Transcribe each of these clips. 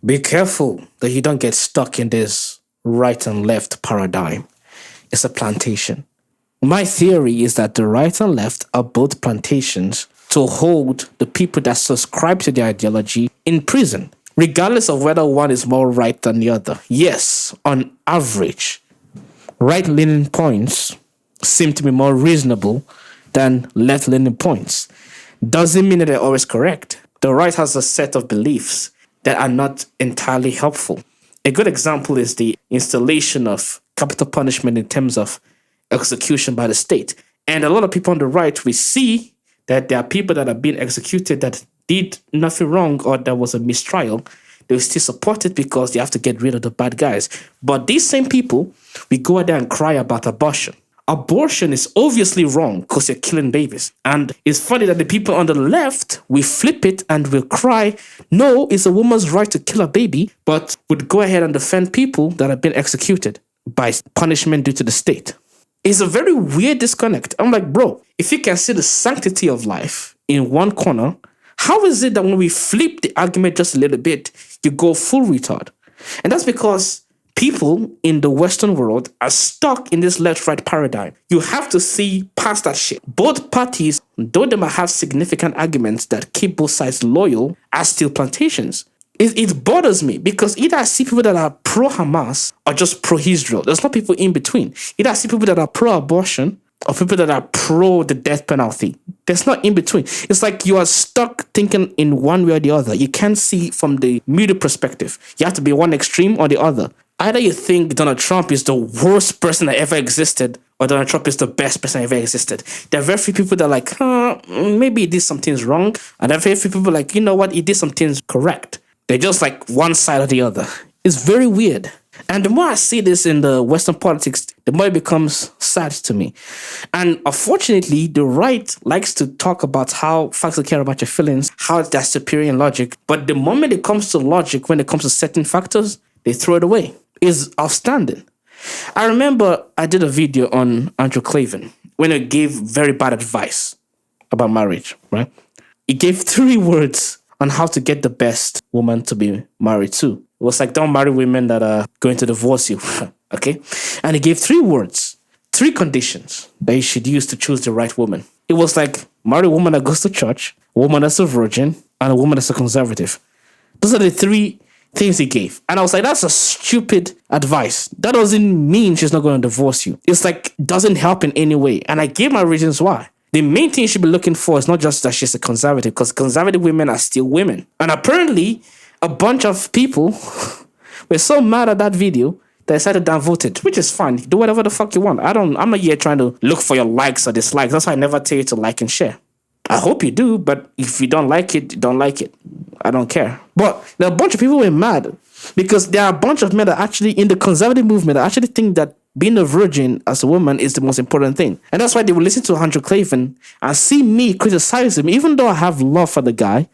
Be careful that you don't get stuck in this right and left paradigm. It's a plantation. My theory is that the right and left are both plantations to hold the people that subscribe to the ideology in prison, regardless of whether one is more right than the other. Yes, on average, right-leaning points seem to be more reasonable than left-leaning points. Doesn't mean that they're always correct. The right has a set of beliefs that are not entirely helpful. A good example is the installation of capital punishment in terms of execution by the state. And a lot of people on the right, we see that there are people that are being executed that did nothing wrong or there was a mistrial. They will still support it because they have to get rid of the bad guys. But these same people, we go out there and cry about abortion. Abortion is obviously wrong because you're killing babies. And it's funny that the people on the left, we flip it and we cry, no, it's a woman's right to kill a baby, but would go ahead and defend people that have been executed by punishment due to the state. It's a very weird disconnect. I'm like, bro, if you can see the sanctity of life in one corner, how is it that when we flip the argument just a little bit, you go full retard? And that's because people in the Western world are stuck in this left-right paradigm. You have to see past that shit. Both parties, though they might have significant arguments that keep both sides loyal, are still plantations. It bothers me because either I see people that are pro-Hamas or just pro-Israel. There's not people in between. Either I see people that are pro-abortion or people that are pro the death penalty. There's not in between. It's like you are stuck thinking in one way or the other. You can't see from the middle perspective. You have to be one extreme or the other. Either you think Donald Trump is the worst person that ever existed or Donald Trump is the best person that ever existed. There are very few people that are like, maybe he did some things wrong. And there are very few people like, you know what, he did some things correct. They're just like one side or the other. It's very weird. And the more I see this in the Western politics, the more it becomes sad to me. And unfortunately, the right likes to talk about how facts don't care about your feelings, how they're superior in logic. But the moment it comes to logic, when it comes to certain factors, they throw it away. It's outstanding. I remember I did a video on Andrew Clavin when he gave very bad advice about marriage, right? He gave 3 words on how to get the best woman to be married to. It was like, don't marry women that are going to divorce you, okay? And he gave 3 words, 3 conditions that you should use to choose the right woman. It was like, marry a woman that goes to church, a woman that's a virgin, and a woman that's a conservative. Those are the 3 things he gave. And I was like, that's a stupid advice. That doesn't mean she's not going to divorce you. It's like, doesn't help in any way. And I gave my reasons why. The main thing you should be looking for is not just that she's a conservative, because conservative women are still women. And apparently, a bunch of people were so mad at that video, they decided to downvote it, which is fine. Do whatever the fuck you want. I'm not here trying to look for your likes or dislikes. That's why I never tell you to like and share. I hope you do, but if you don't like it, you don't like it. I don't care. But there are a bunch of people who were mad because there are a bunch of men that actually, in the conservative movement, that actually think that being a virgin as a woman is the most important thing. And that's why they will listen to Andrew Clavin and see me criticize him. Even though I have love for the guy,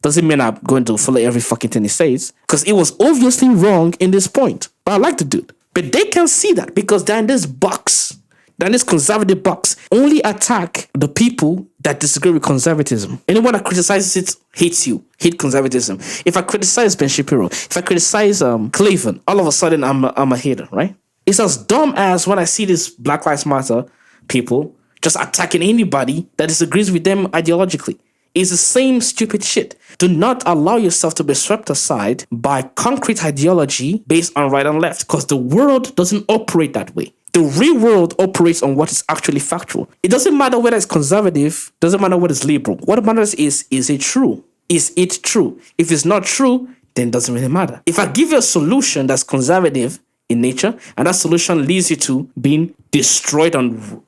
doesn't mean I'm going to follow every fucking thing he says, because it was obviously wrong in this point. But I like the dude. But they can see that because they're in this box. They're in this conservative box. Only attack the people that disagree with conservatism. Anyone that criticizes it hates you. Hate conservatism. If I criticize Ben Shapiro, if I criticize Clavin, all of a sudden I'm a hater, right? It's as dumb as when I see these Black Lives Matter people just attacking anybody that disagrees with them ideologically. It's the same stupid shit. Do not allow yourself to be swept aside by concrete ideology based on right and left, because the world doesn't operate that way. The real world operates on what is actually factual. It doesn't matter whether it's conservative, doesn't matter whether it's liberal. What matters is it true? Is it true? If it's not true, then it doesn't really matter. If I give you a solution that's conservative in nature, and that solution leads you to being destroyed and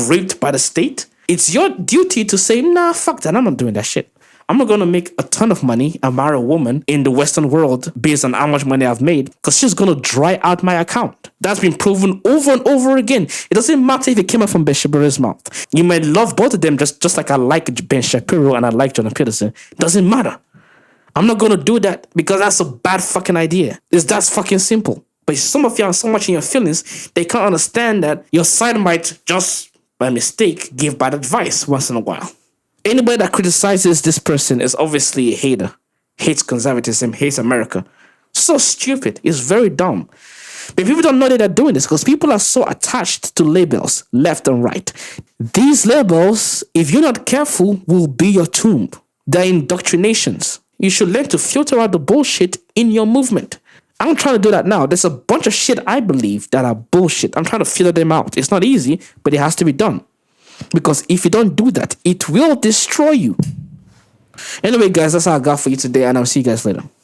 raped by the state, it's your duty to say, nah, fuck that, I'm not doing that shit. I'm not going to make a ton of money and marry a woman in the Western world based on how much money I've made, because she's going to dry out my account. That's been proven over and over again. It doesn't matter if it came out from Ben Shapiro's mouth. You might love both of them just like I like Ben Shapiro and I like Jordan Peterson. It doesn't matter. I'm not going to do that because that's a bad fucking idea. That's fucking simple. But some of you are so much in your feelings, they can't understand that your side might just, by mistake, give bad advice once in a while. Anybody that criticizes this person is obviously a hater, hates conservatism, hates America. So stupid. It's very dumb. But people don't know that they're doing this because people are so attached to labels left and right. These labels, if you're not careful, will be your tomb. They're indoctrinations. You should learn to filter out the bullshit in your movement. I'm trying to do that now. There's a bunch of shit I believe that are bullshit. I'm trying to filter them out. It's not easy, but it has to be done. Because if you don't do that, it will destroy you. Anyway, guys, that's all I got for you today, and I'll see you guys later.